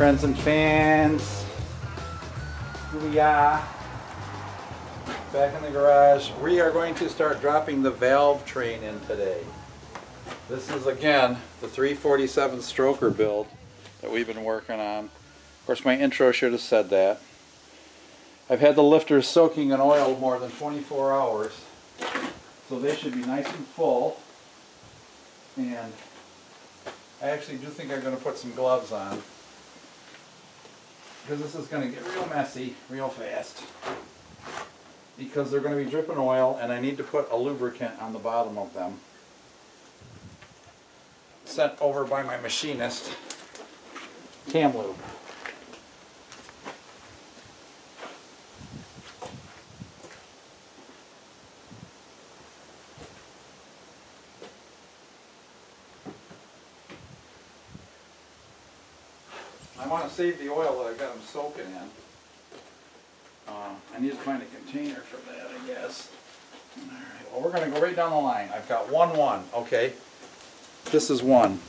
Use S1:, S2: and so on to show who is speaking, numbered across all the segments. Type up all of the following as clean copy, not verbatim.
S1: friends and fans. Here we are, back in the garage. We are going to start dropping the valve train in today. This is again the 347 stroker build that we've been working on. Of course, my intro should have said that. I've had the lifters soaking in oil more than 24 hours, so they should be nice and full. And I actually do think I'm going to put some gloves on, because this is going to get real messy real fast, because they're going to be dripping oil and I need to put a lubricant on the bottom of them, sent over by my machinist, Cam Lube. I want to save the oil that I got them soaking in. I need to find a container for that, I guess. Alright, well, we're going to go right down the line. I've got 1-1, okay? This is 1.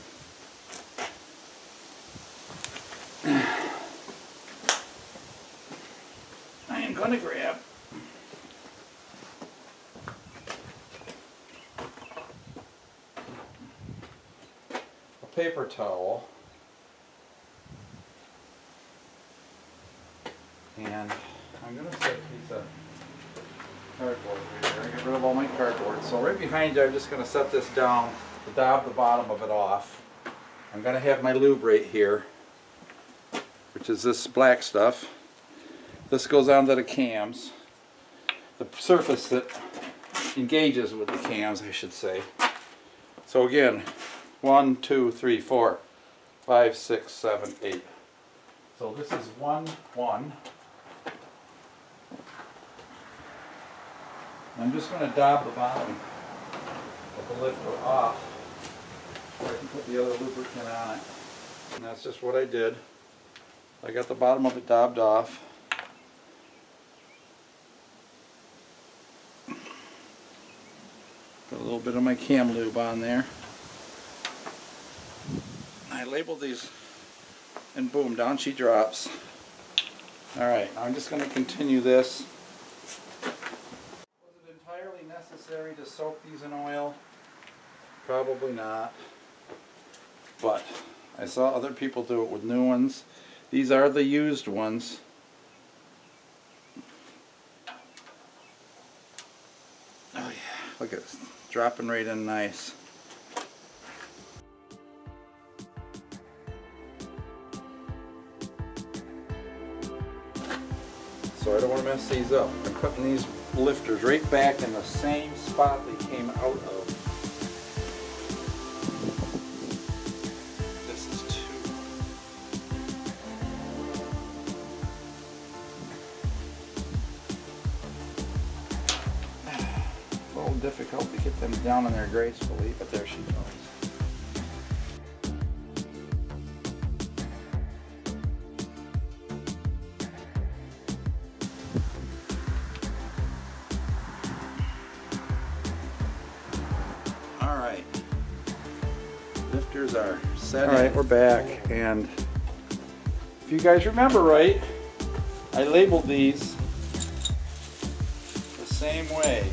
S1: I am going to grab a paper towel. And I'm going to set a piece of cardboard here. I get rid of all my cardboard. So right behind you, I'm just going to set this down to dab the bottom of it off. I'm going to have my lube right here, which is this black stuff. This goes onto the cams, the surface that engages with the cams, I should say. So again, 1, 2, 3, 4, 5, 6, 7, 8. So this is 1, 1. I'm just going to dab the bottom of the lifter off so I can put the other lubricant on it. And that's just what I did. I got the bottom of it dabbed off. Put a little bit of my Cam Lube on there. I labeled these, and boom, down she drops. Alright, I'm just going to continue this. Was it entirely necessary to soak these in oil? Probably not. But I saw other people do it with new ones. These are the used ones. Oh yeah, look at this. Dropping right in nice. So I don't want to mess these up. I'm putting these lifters right back in the same spot they came out of. This is 2. A little difficult to get them down in there gracefully, but there she goes. Alright, lifters are set. Alright, we're back, and if you guys remember right, I labeled these the same way,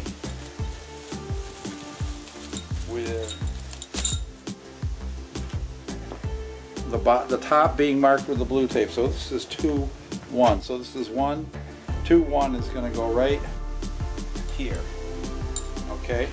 S1: with the top being marked with the blue tape. So this is 2, 1. So this is 1, 2, 1 is going to go right here. Okay.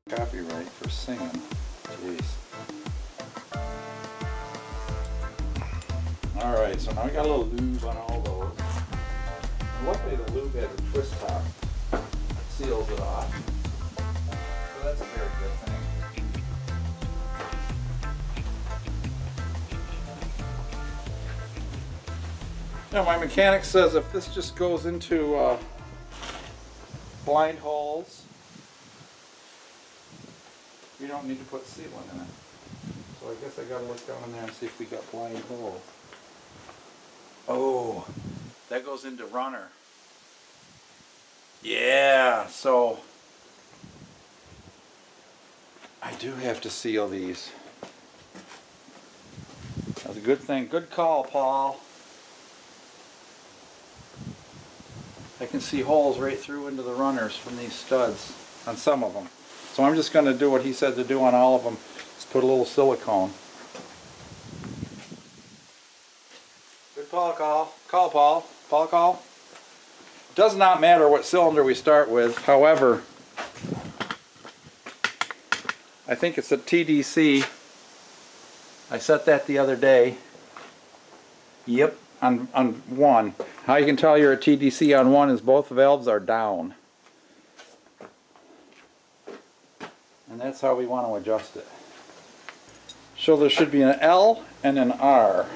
S1: Copyright for singing. Jeez. Alright, so now we got a little lube on all those. And luckily the lube has a twist top. Seals it off. So that's a very good thing. Now my mechanic says if this just goes into blind holes, you don't need to put sealant in it. So I guess I gotta look down in there and see if we got blind holes. Oh, that goes into runner. Yeah, so I do have to seal these. That's a good thing. Good call, Paul. I can see holes right through into the runners from these studs on some of them. So I'm just going to do what he said to do on all of them. Just put a little silicone. Good call, Paul. Paul. It does not matter what cylinder we start with. However, I think it's a TDC. I set that the other day. Yep, on one. How you can tell you're a TDC on one is both valves are down. And that's how we want to adjust it. So there should be an L and an R.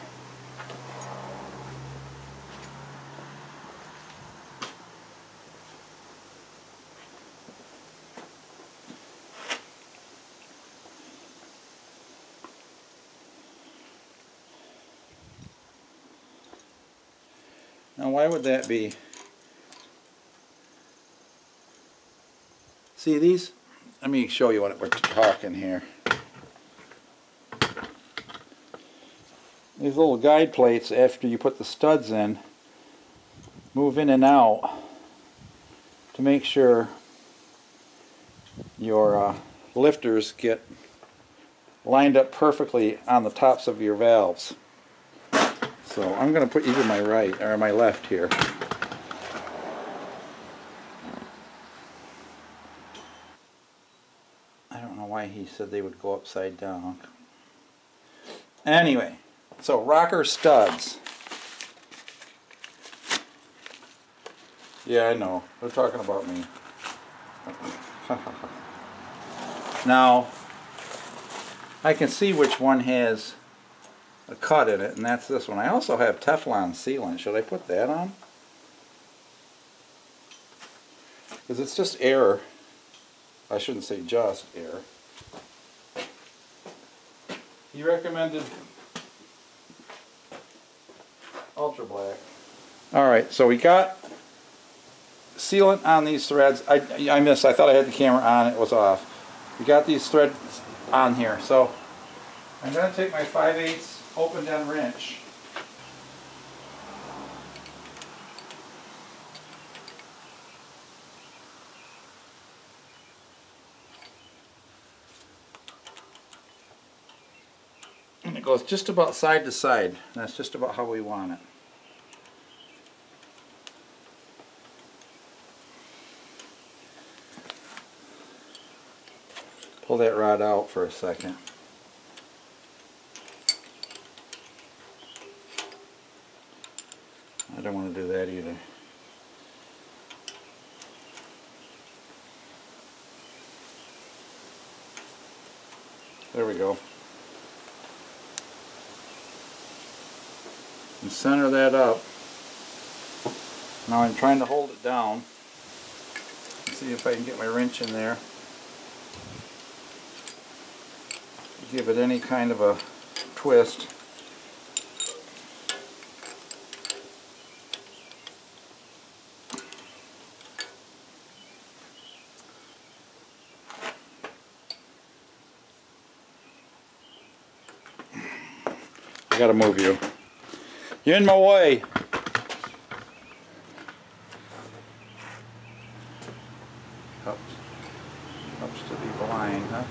S1: Now why would that be? See these? Let me show you what we're talking here. These little guide plates, after you put the studs in, move in and out to make sure your lifters get lined up perfectly on the tops of your valves. So I'm going to put either my right or my left here. I don't know why he said they would go upside down. Anyway, so rocker studs. Yeah, I know. They're talking about me. Now, I can see which one has a cut in it, and that's this one. I also have Teflon sealant. Should I put that on? Because it's just air. I shouldn't say just air. He recommended Ultra Black. Alright, so we got sealant on these threads. I missed. I thought I had the camera on. It was off. We got these threads on here. So I'm going to take my 5/8 open end wrench. And it goes just about side to side. That's just about how we want it. Pull that rod out for a second. I don't want to do that either. There we go. And center that up. Now I'm trying to hold it down. See if I can get my wrench in there. Give it any kind of a twist. I gotta move you. You're in my way. Helps to be blind, huh?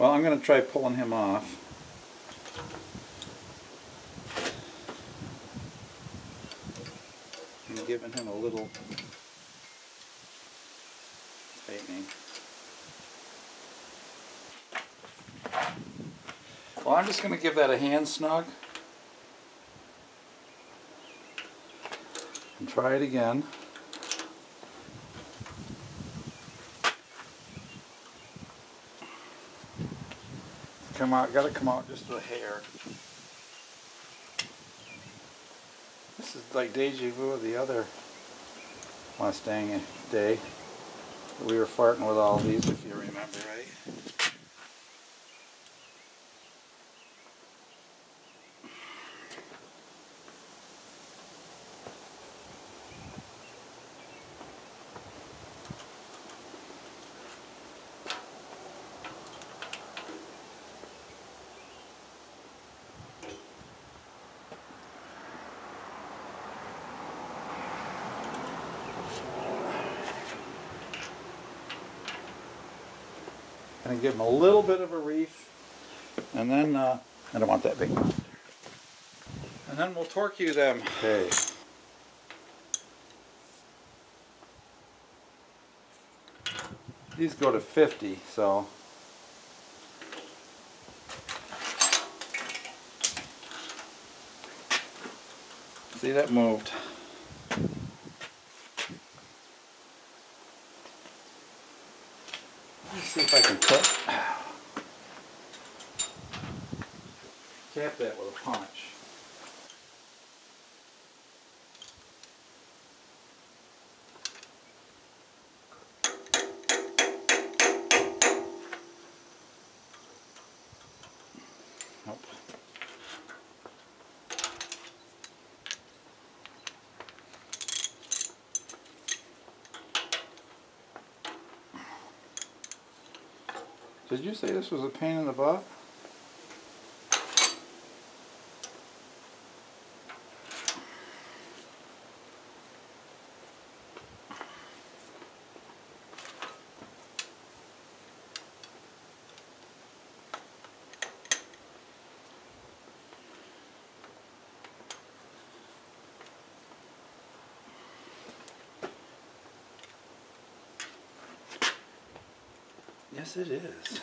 S1: Well, I'm going to try pulling him off. And giving him a little tightening. Well, I'm just going to give that a hand snug. And try it again. Come out, gotta come out just a hair. This is like deja vu of the other Mustang day. We were farting with all these, if you remember, right? Gonna give them a little bit of a reef, and then I don't want that big. And then we'll torque you them. Okay. These go to 50, so see, that moved. Let's see if I can cap that with a punch. Nope. Did you say this was a pain in the butt? Yes, it is.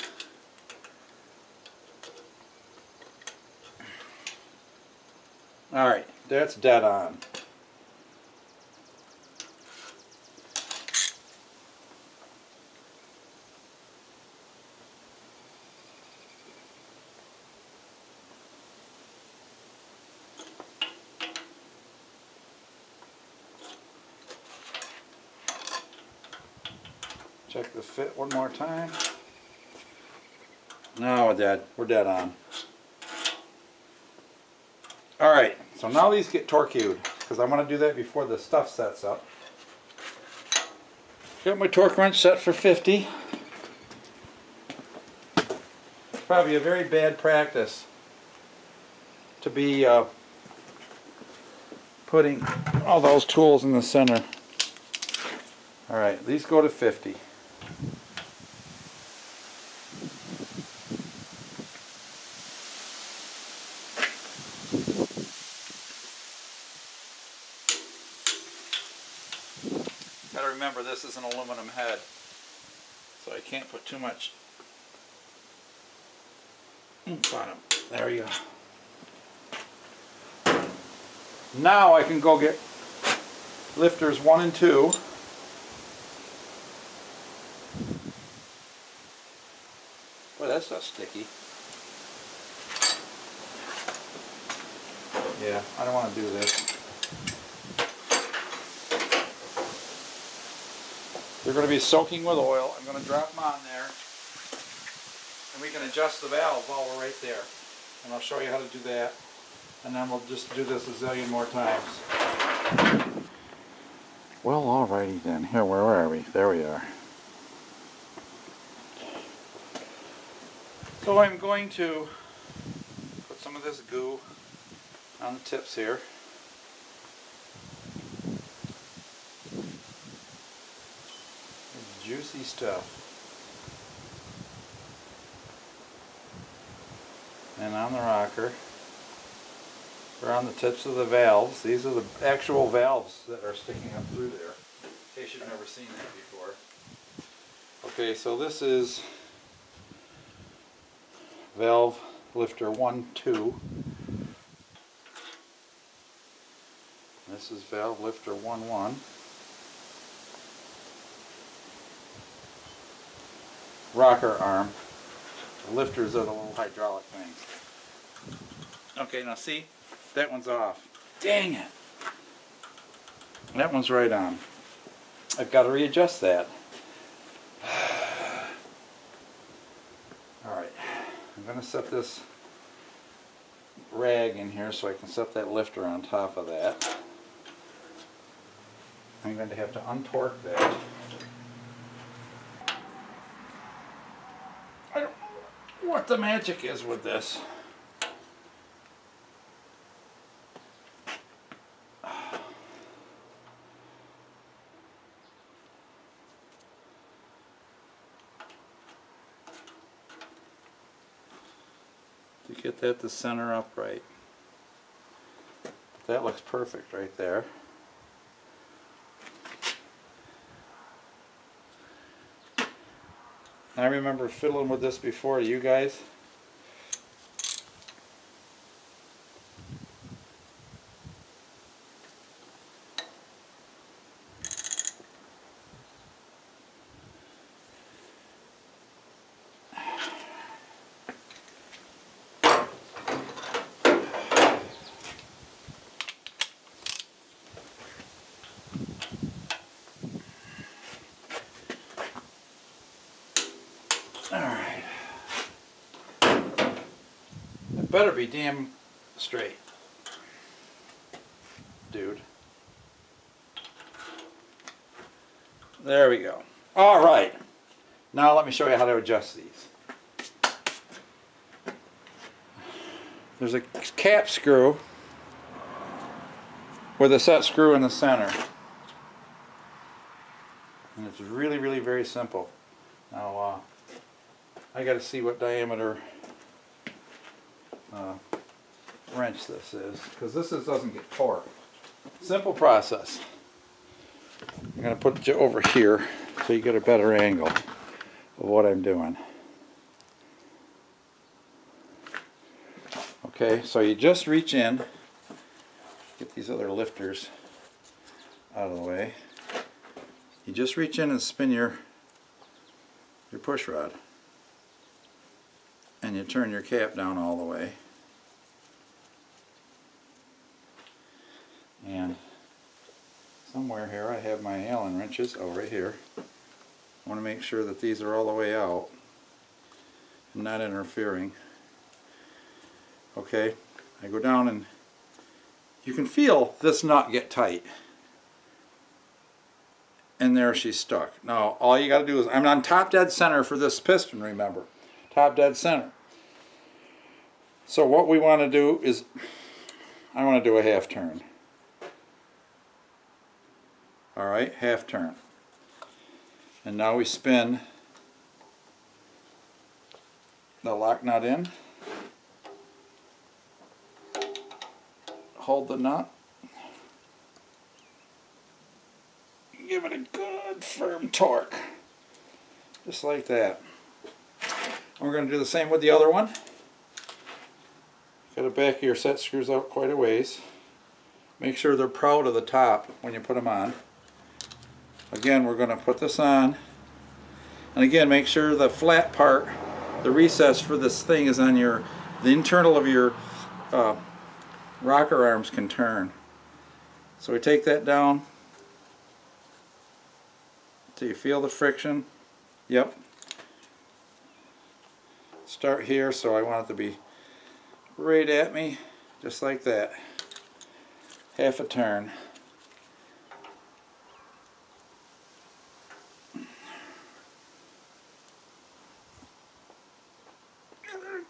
S1: All right, that's dead on. Check the fit one more time. No, we're dead on. All right, so now these get torqued, because I want to do that before the stuff sets up. Got my torque wrench set for 50. Probably a very bad practice to be putting all those tools in the center. All right, these go to 50. Gotta remember, this is an aluminum head, so I can't put too much oomph on them. There you go. Now I can go get lifters 1 and 2. Boy, that's not sticky. Yeah, I don't want to do this. They're going to be soaking with oil. I'm going to drop them on there, and we can adjust the valve while we're right there. And I'll show you how to do that, and then we'll just do this a zillion more times. Well, alrighty then. Here, where are we? There we are. So I'm going to put some of this goo on the tips here. Juicy stuff. and on the rocker, or on the tips of the valves. These are the actual valves that are sticking up through there, in case you've never seen that before. Okay, so this is valve lifter 1, 2. This is valve lifter 1, 1. Rocker arm. The lifters are the little hydraulic things. Okay, now see, that one's off. Dang it! That one's right on. I've got to readjust that. Alright, I'm going to set this rag in here so I can set that lifter on top of that. I'm going to have to untorque that. I don't know what the magic is with this. To get that to center upright. That looks perfect right there. I remember fiddling with this before, you guys. Alright. It better be damn straight, dude. There we go. Alright. Now let me show you how to adjust these. There's a cap screw with a set screw in the center. And it's really, really very simple. Now, I got to see what diameter wrench this is, because this doesn't get torqued. Simple process. I'm going to put you over here so you get a better angle of what I'm doing. Okay, so you just reach in, get these other lifters out of the way. You just reach in and spin your push rod. And you turn your cap down all the way. And somewhere here I have my Allen wrenches. Oh, right here. I want to make sure that these are all the way out and not interfering. Okay, I go down and you can feel this nut get tight. And there she's stuck. Now all you got to do is, I'm on top dead center for this piston, remember. Top dead center. So what we want to do is, I want to do a half turn. Alright, half turn. And now we spin the lock nut in. Hold the nut. Give it a good firm torque. Just like that. And we're going to do the same with the other one. Get the back of your set screws out quite a ways. Make sure they're proud of the top when you put them on. Again, we're going to put this on. And again, make sure the flat part, the recess for this thing is on the internal of your rocker arms can turn. So we take that down till you feel the friction. Yep. Start here, so I want it to be right at me, just like that. Half a turn.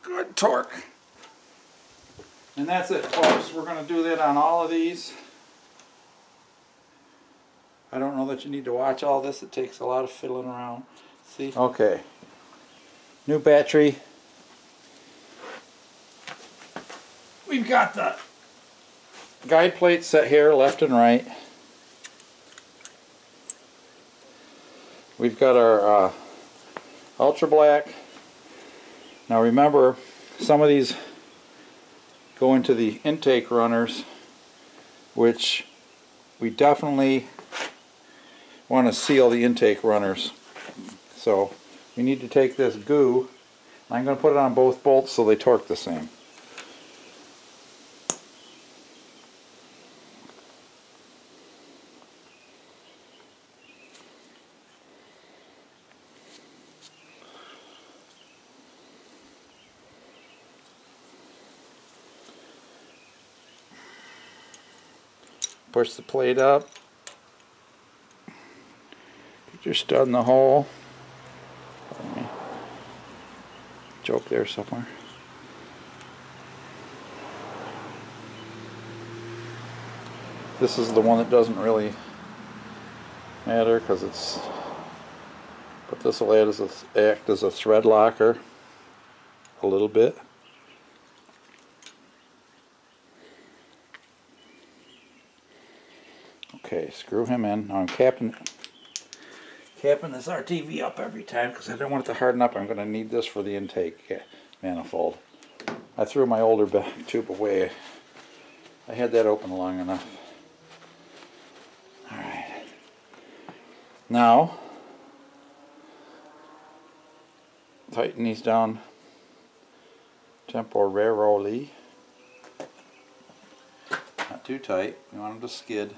S1: Good torque. And that's it, folks. We're going to do that on all of these. I don't know that you need to watch all this. It takes a lot of fiddling around. See? Okay. New battery. we've got the guide plates set here left and right. We've got our Ultra Black. Now remember, some of these go into the intake runners, which we definitely want to seal the intake runners. So we need to take this goo, I'm going to put it on both bolts so they torque the same. Push the plate up. Put your stud in the hole. Joke there somewhere. This is the one that doesn't really matter because it's, but this will act as a thread locker a little bit. Okay, screw him in. Now I'm capping this RTV up every time because I don't want it to harden up. I'm going to need this for the intake manifold. I threw my older back tube away. I had that open long enough. Alright. Now, tighten these down temporarily. Not too tight. You want them to skid.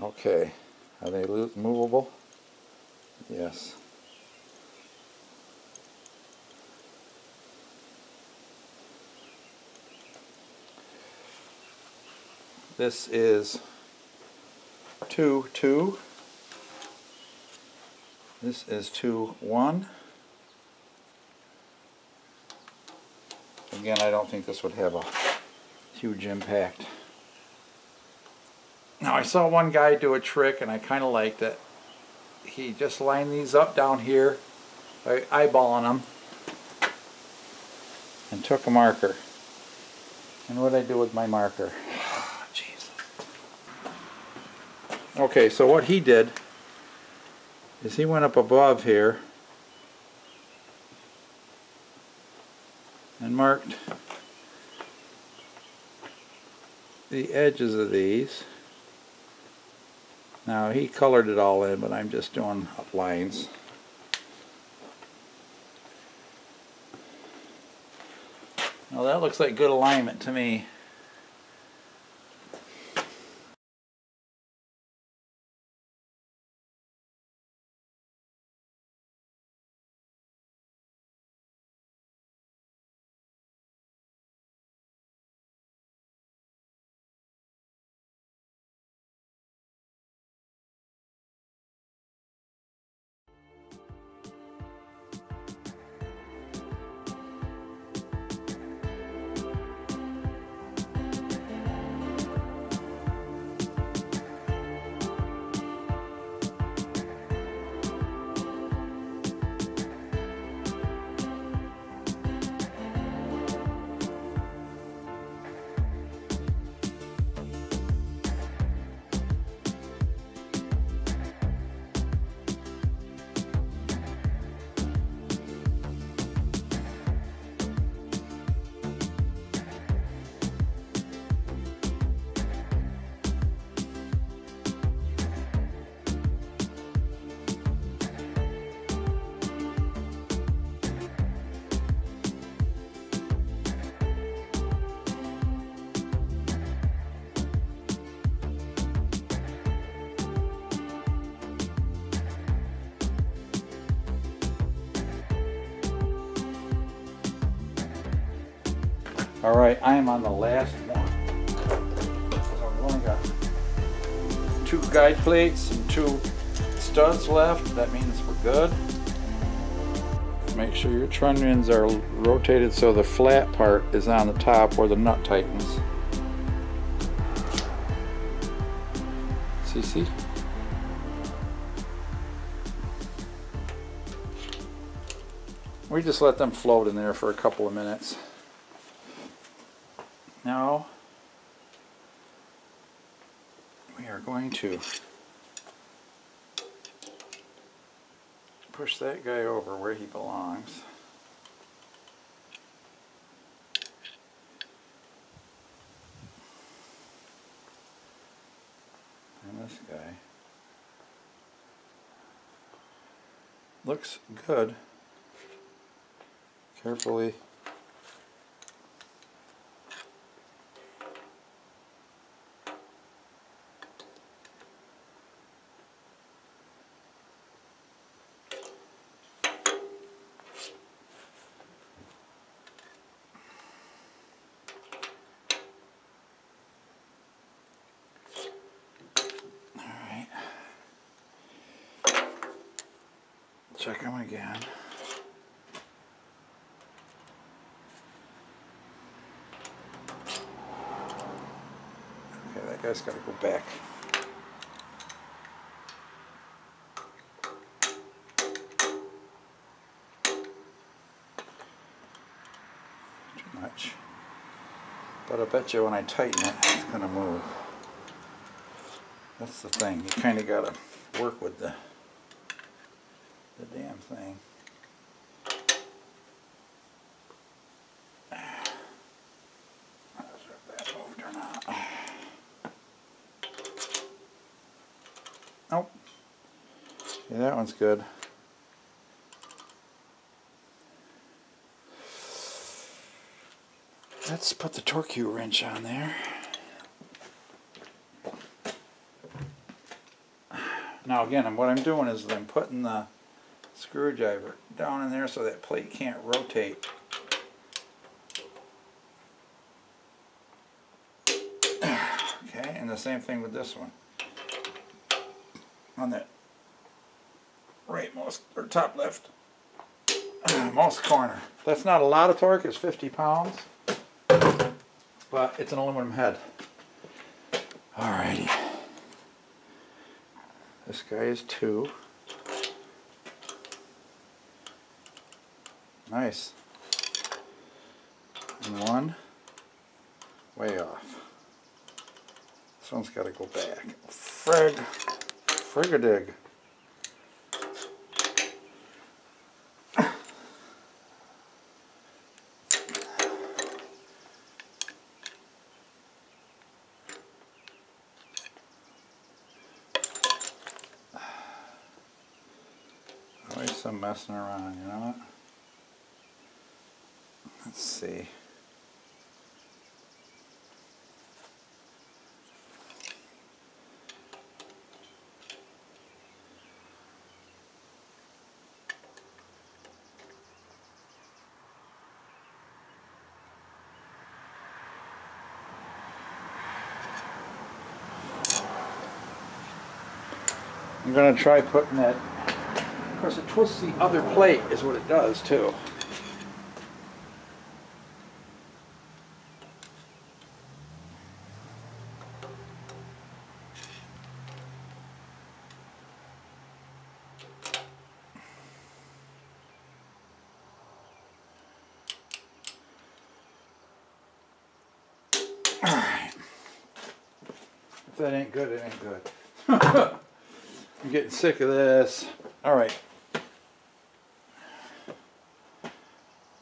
S1: Okay, are they movable? Yes. This is 2-2. This is 2-1. Again, I don't think this would have a huge impact. Now I saw one guy do a trick and I kind of liked it. He just lined these up down here by eyeballing them and took a marker. And what did I do with my marker? Jeez. Okay, so what he did is he went up above here and marked the edges of these. Now he colored it all in, but I'm just doing lines. Well, that looks like good alignment to me. Alright, I am on the last one. So I've only got 2 guide plates and 2 studs left. That means we're good. Make sure your trunnions are rotated so the flat part is on the top where the nut tightens. See? We just let them float in there for a couple of minutes. Now we are going to push that guy over where he belongs. And this guy looks good. Carefully check him again. Okay, that guy's got to go back. Too much. But I bet you when I tighten it, it's going to move. That's the thing. You kind of got to work with the damn thing. Not sure if that moved or not. Nope. Yeah, that one's good. Let's put the Torque wrench on there. Now again, what I'm doing is I'm putting the screwdriver down in there so that plate can't rotate. Okay, and the same thing with this one. On that rightmost or top left most corner. That's not a lot of torque, it's 50 pounds, but it's an aluminum head. Alrighty. This guy is 2. Nice. And 1 way off. This one's got to go back. Frigadig. Always some messing around, you know what? Let's see. I'm going to try putting that. Of course, it twists the other plate, is what it does too. Alright. If that ain't good, it ain't good. I'm getting sick of this. Alright.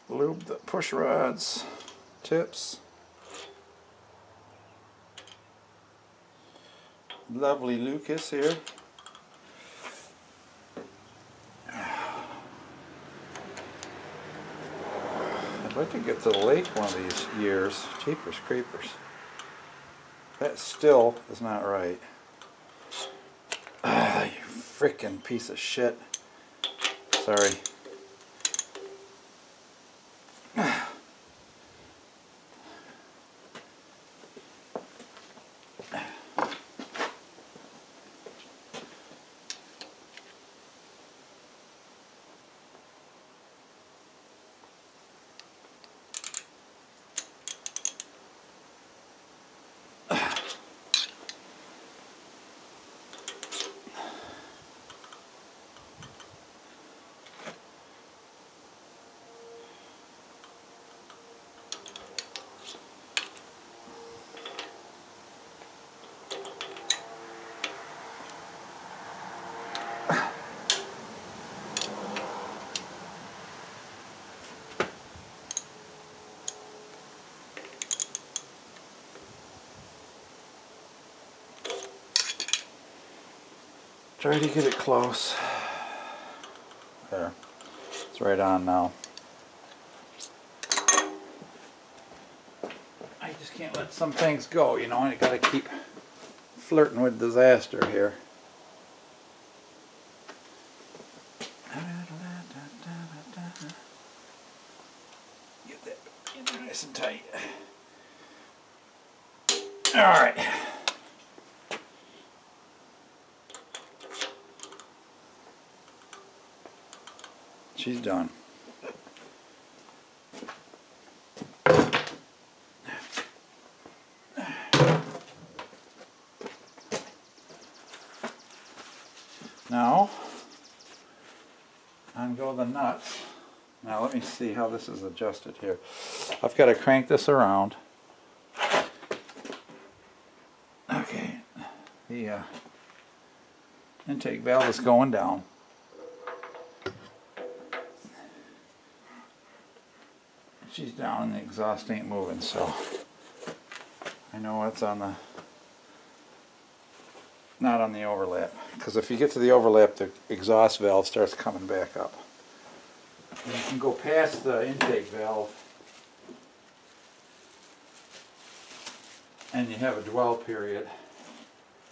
S1: Lube the push rods, tips. Lovely Lucas here. I'd like to get to the lake one of these years. Jeepers creepers. That still is not right. Ah, you frickin' piece of shit. Sorry. Try to get it close. There. It's right on now. I just can't let some things go, you know, and you gotta keep flirting with disaster here. Get that nice and tight. Alright. She's done. Now, on go the nuts. Now let me see how this is adjusted here. I've got to crank this around. Okay, the intake valve is going down. She's down and the exhaust ain't moving, so I know it's on the, not on the overlap, because if you get to the overlap the exhaust valve starts coming back up. And you can go past the intake valve and you have a dwell period.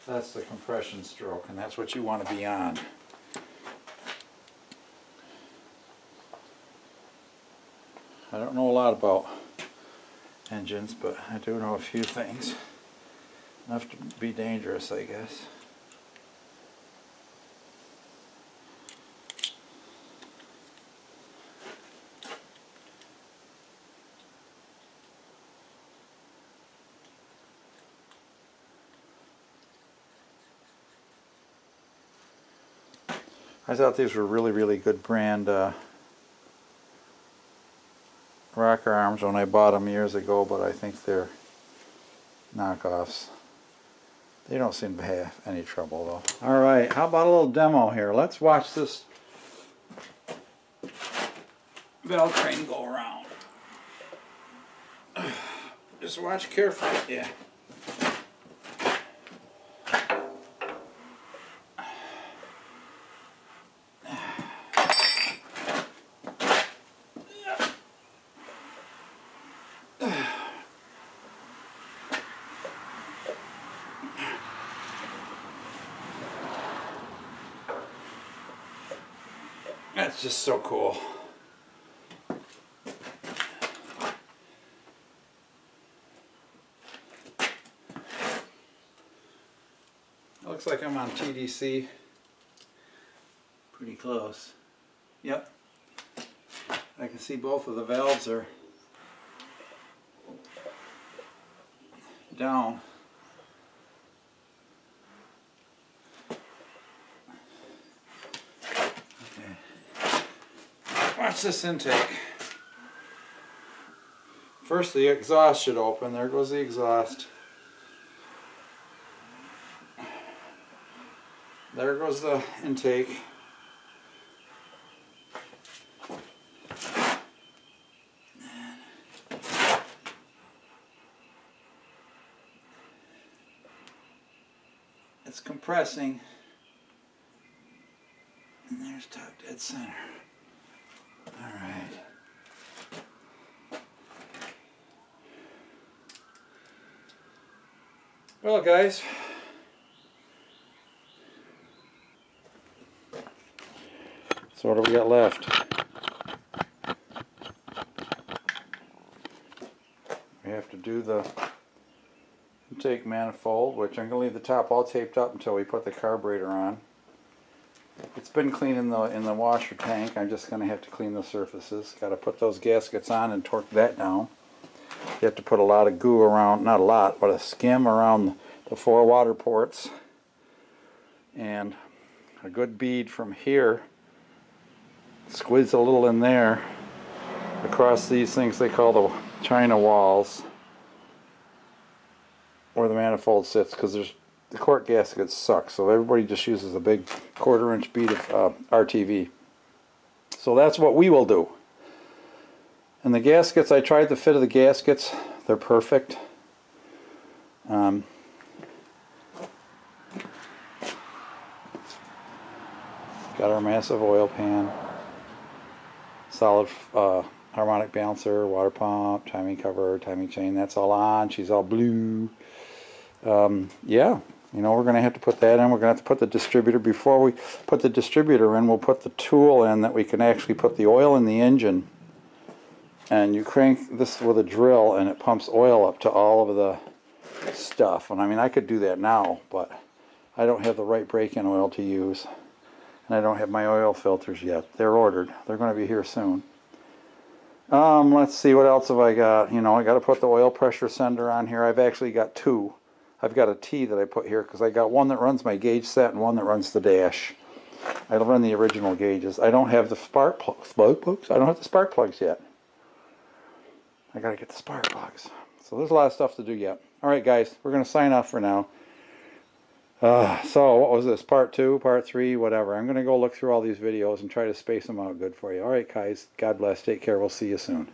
S1: That's the compression stroke, and that's what you want to be on. I don't know a lot about engines, but I do know a few things. Enough to be dangerous, I guess. I thought these were really good brand rocker arms when I bought them years ago, but I think they're knockoffs. They don't seem to have any trouble though. Alright, how about a little demo here? Let's watch this valve train go around. Just watch carefully. Yeah. That's just so cool. Looks like I'm on TDC. Pretty close. Yep. I can see both of the valves are down. Watch this intake. First the exhaust should open. There goes the exhaust. There goes the intake. It's compressing. And there's top dead center. Alright. Well guys, so what do we got left? We have to do the intake manifold, which I'm going to leave the top all taped up until we put the carburetor on. It's been clean in the washer tank. I'm just going to have to clean the surfaces. Got to put those gaskets on and torque that down. You have to put a lot of goo around, not a lot, but a skim around the 4 water ports. And a good bead from here. Squeeze a little in there. Across these things they call the China walls. Where the manifold sits, because there's the cork gaskets suck, so everybody just uses a big 1/4 inch bead of RTV. So that's what we will do. And the gaskets, I tried the fit of the gaskets. They're perfect. Got our massive oil pan, solid harmonic balancer, water pump, timing cover, timing chain. That's all on. She's all blue. Yeah, you know, we're going to have to put that in. We're going to have to put the distributor. Before we put the distributor in, we'll put the tool in that we can actually put the oil in the engine. And you crank this with a drill and it pumps oil up to all of the stuff. And I mean, I could do that now, but I don't have the right break-in oil to use. And I don't have my oil filters yet. They're ordered. They're going to be here soon. Let's see, what else have I got? You know, I got to put the oil pressure sender on here. I've actually got two. I've got a T that I put here because I got one that runs my gauge set and one that runs the dash. I run the original gauges. I don't have the spark plugs. I don't have the spark plugs yet. I got to get the spark plugs. So there's a lot of stuff to do yet. All right, guys, we're going to sign off for now. So what was this? Part 2, Part 3, whatever. I'm going to go look through all these videos and try to space them out good for you. All right, guys. God bless. Take care. We'll see you soon.